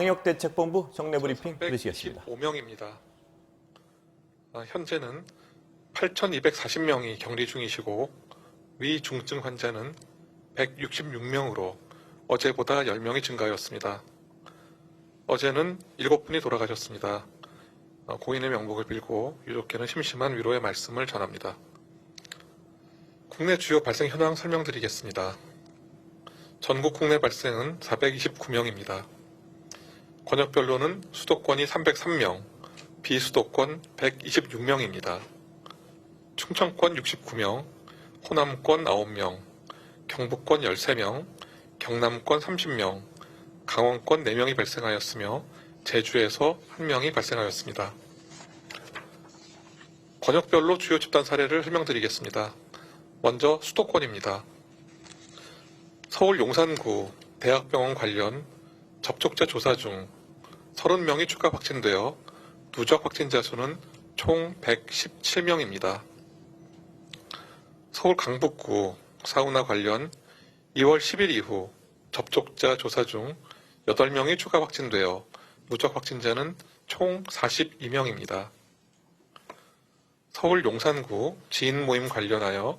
방역대책본부 정례브리핑 들으시겠습니다. 5명입니다. 현재는 8,240명이 격리 중이시고 위중증 환자는 166명으로 어제보다 10명이 증가하였습니다. 어제는 7분이 돌아가셨습니다. 고인의 명복을 빌고 유족께는 심심한 위로의 말씀을 전합니다. 국내 주요 발생 현황 설명드리겠습니다. 전국 국내 발생은 429명입니다. 권역별로는 수도권이 303명, 비수도권 126명입니다. 충청권 69명, 호남권 9명, 경북권 13명, 경남권 30명, 강원권 4명이 발생하였으며 제주에서 1명이 발생하였습니다. 권역별로 주요 집단 사례를 설명드리겠습니다. 먼저 수도권입니다. 서울 용산구 대학병원 관련 접촉자 조사 중 30명이 추가 확진되어 누적 확진자 수는 총 117명입니다. 서울 강북구 사우나 관련 2월 10일 이후 접촉자 조사 중 8명이 추가 확진되어 누적 확진자는 총 42명입니다. 서울 용산구 지인 모임 관련하여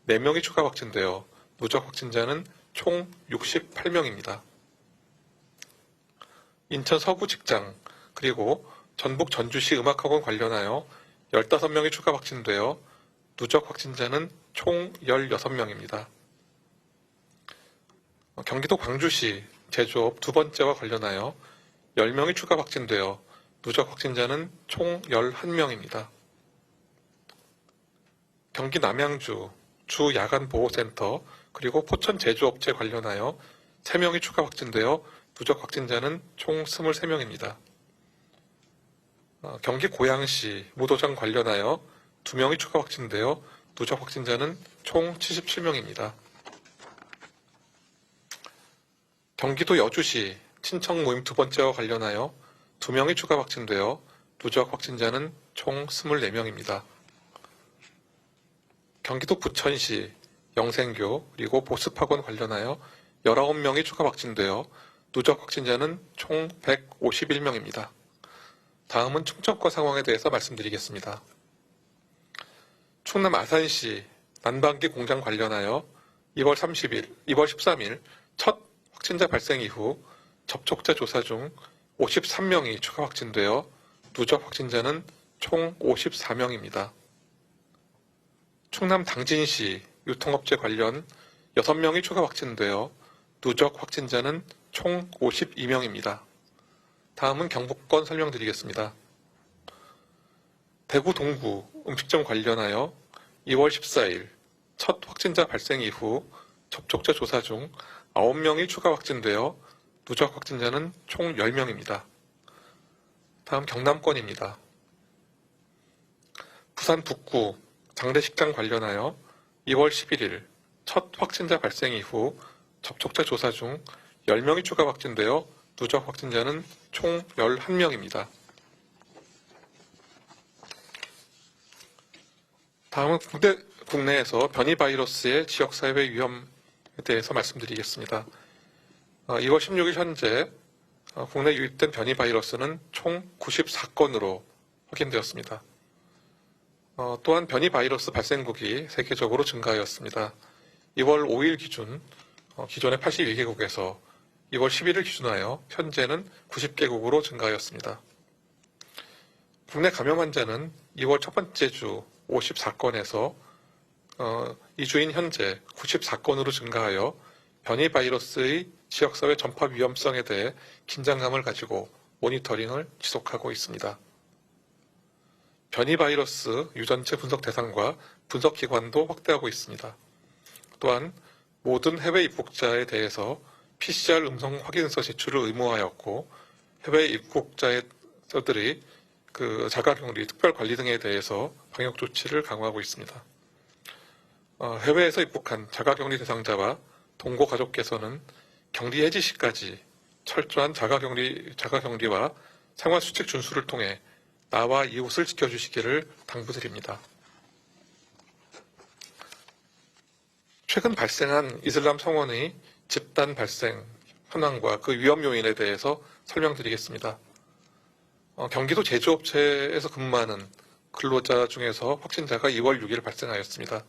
4명이 추가 확진되어 누적 확진자는 총 68명입니다. 인천 서구 직장 그리고 전북 전주시 음악학원 관련하여 15명이 추가 확진되어 누적 확진자는 총 16명입니다. 경기도 광주시 제조업 2번째와 관련하여 10명이 추가 확진되어 누적 확진자는 총 11명입니다. 경기 남양주 주 야간보호센터 그리고 포천 제조업체 관련하여 3명이 추가 확진되어 누적 확진자는 총 23명입니다. 경기 고양시 무도장 관련하여 2명이 추가 확진되어 누적 확진자는 총 77명입니다. 경기도 여주시 친척 모임 2번째와 관련하여 2명이 추가 확진되어 누적 확진자는 총 24명입니다. 경기도 부천시 영생교 그리고 보습학원 관련하여 19명이 추가 확진되어 누적 확진자는 총 151명입니다. 다음은 충청권 상황에 대해서 말씀드리겠습니다. 충남 아산시 난방기 공장 관련하여 2월 13일 첫 확진자 발생 이후 접촉자 조사 중 53명이 추가 확진되어 누적 확진자는 총 54명입니다. 충남 당진시 유통업체 관련 6명이 추가 확진되어 누적 확진자는 총 52명입니다. 다음은 경북권 설명드리겠습니다. 대구 동구 음식점 관련하여 2월 14일 첫 확진자 발생 이후 접촉자 조사 중 9명이 추가 확진되어 누적 확진자는 총 10명입니다. 다음 경남권입니다. 부산 북구 장례식장 관련하여 2월 11일 첫 확진자 발생 이후 접촉자 조사 중 10명이 추가 확진되어 누적 확진자는 총 11명입니다. 다음은 국내에서 변이 바이러스의 지역사회 위험에 대해서 말씀드리겠습니다. 2월 16일 현재 국내 유입된 변이 바이러스는 총 94건으로 확인되었습니다. 또한 변이 바이러스 발생국이 세계적으로 증가하였습니다. 2월 5일 기준 기존의 81개국에서 2월 11일 기준하여 현재는 90개국으로 증가하였습니다. 국내 감염 환자는 2월 첫 번째 주 54건에서 2주인 현재 94건으로 증가하여 변이 바이러스의 지역사회 전파 위험성에 대해 긴장감을 가지고 모니터링을 지속하고 있습니다. 변이 바이러스 유전체 분석 대상과 분석 기관도 확대하고 있습니다. 또한 모든 해외 입국자에 대해서 PCR 음성 확인서 제출을 의무화하였고 해외 입국자들의 자가격리, 특별관리 등에 대해서 방역 조치를 강화하고 있습니다. 해외에서 입국한 자가격리 대상자와 동거 가족께서는 격리 해지 시까지 철저한 자가격리와 생활수칙 준수를 통해 나와 이웃을 지켜주시기를 당부드립니다. 최근 발생한 이슬람 성원의 집단 발생 현황과 그 위험 요인에 대해서 설명드리겠습니다. 경기도 제조업체에서 근무하는 근로자 중에서 확진자가 2월 6일 발생하였습니다.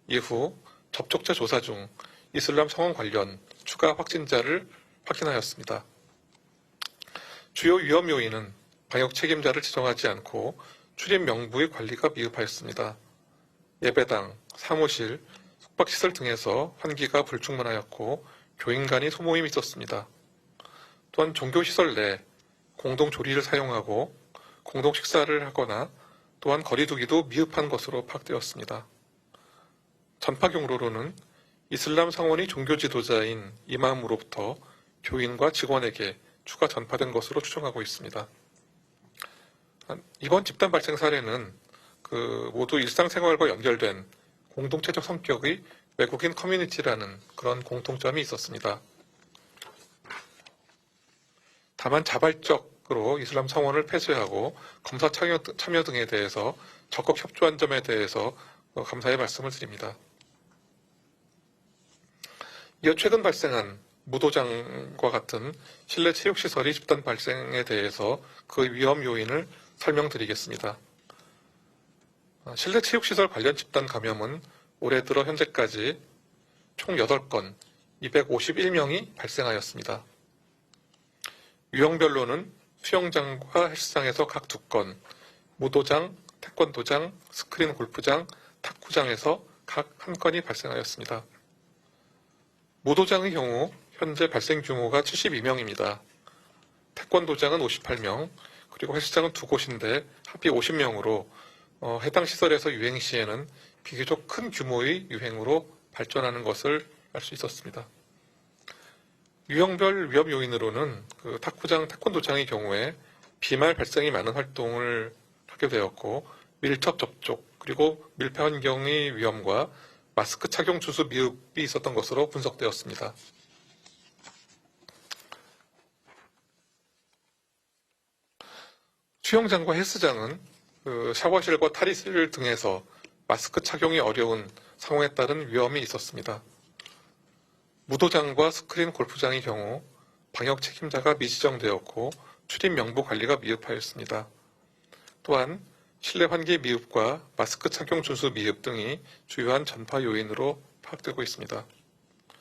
이후 접촉자 조사 중 이슬람 성원 관련 추가 확진자를 확인하였습니다. 주요 위험 요인은 방역 책임자를 지정하지 않고 출입 명부의 관리가 미흡하였습니다. 예배당, 사무실, 숙박시설 등에서 환기가 불충분하였고 교인 간의 소모임이 있었습니다. 또한 종교시설 내 공동 조리를 사용하고 공동 식사를 하거나 또한 거리두기도 미흡한 것으로 파악되었습니다. 전파 경로로는 이슬람 성원이 종교 지도자인 이마음으로부터 교인과 직원에게 추가 전파된 것으로 추정하고 있습니다. 이번 집단 발생 사례는 모두 일상생활과 연결된 공동체적 성격의 외국인 커뮤니티라는 그런 공통점이 있었습니다. 다만 자발적으로 이슬람 성원을 폐쇄하고 검사 참여 등에 대해서 적극 협조한 점에 대해서 감사의 말씀을 드립니다. 이어 최근 발생한 무도장과 같은 실내 체육시설이 집단 발생에 대해서 그 위험 요인을 설명드리겠습니다. 실내 체육시설 관련 집단 감염은 올해 들어 현재까지 총 8건, 251명이 발생하였습니다. 유형별로는 수영장과 헬스장에서 각 2건, 무도장, 태권도장, 스크린 골프장, 탁구장에서 각 1건이 발생하였습니다. 무도장의 경우 현재 발생 규모가 72명입니다. 태권도장은 58명, 그리고 헬스장은 2곳인데 합이 50명으로 해당 시설에서 유행 시에는 비교적 큰 규모의 유행으로 발전하는 것을 알 수 있었습니다. 유형별 위험 요인으로는 탁구장, 태권도장의 경우에 비말 발생이 많은 활동을 하게 되었고 밀접 접촉 그리고 밀폐 환경의 위험과 마스크 착용 주수 미흡이 있었던 것으로 분석되었습니다. 수영장과 헬스장은 샤워실과 탈의실 등에서 마스크 착용이 어려운 상황에 따른 위험이 있었습니다. 무도장과 스크린 골프장의 경우 방역 책임자가 미지정되었고 출입 명부 관리가 미흡하였습니다. 또한 실내 환기 미흡과 마스크 착용 준수 미흡 등이 주요한 전파 요인으로 파악되고 있습니다.